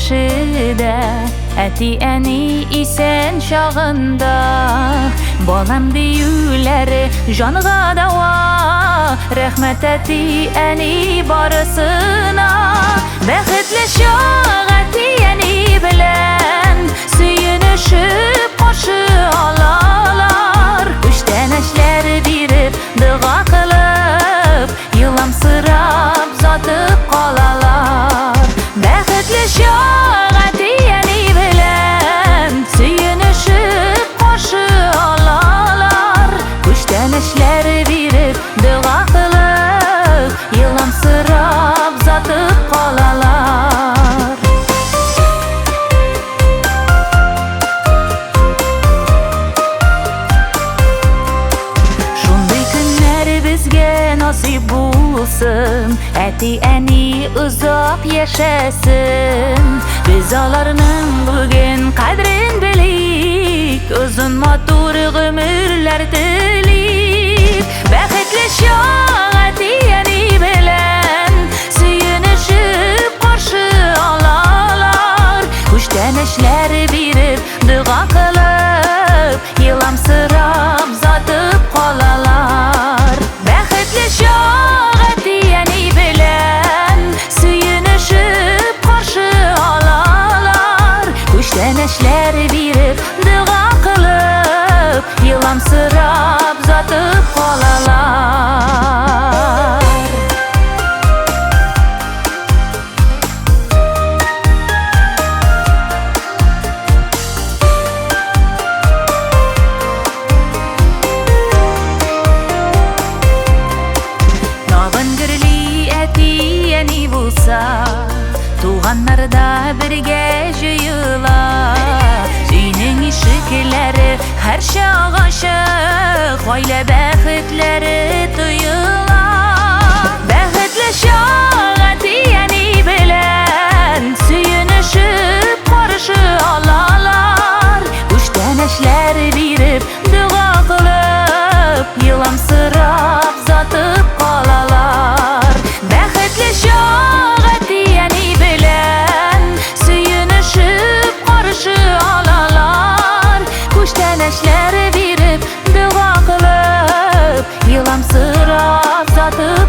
kishida Ati ani isen şağında Balam deyuleri canıga dava Rahmet eti ani barısına Bəxtli şağ eti ani bilen Suyunuşup qarşı alalar Üçten eşler birib dığa qılıp Yılamsırab zatıp qalalar Bəxtli şağ eti ani bilen Suyunuşup qarşı alalar Üçten eşler birib dığa qılıp Yılamsırab zatıp qalalar Nasip bulsun Eti eni uzak yaşasın Biz alarının bugün kadrin bilik Uzun matur ömürler dilik Bəxtli şağ eti eni bilen Suyunuşup qarşı alalar Üçten eşler birib dığa qılıp Yılamsırab zatıp qalalar Şağ eti ani bilen Suyunuşup qarşı alalar Üçten eşler birib dığa qılıp Yılamsırab zatıp qalalar Tuğanlarda birge jıyıla Düğünün işikleri her şağa aşık Aile bəxtleri duyula Bəxtli şağ eti ani bilen Suyunuşup qarşı alalar Üçten eşler birib dığa qılıp Yılamsırab zatıp qalalar Bəxtli şağ eti ani bilen Suyunuşup qarşı alalar Üçten eşler birib dığa qılıp Yılamsırab zatıp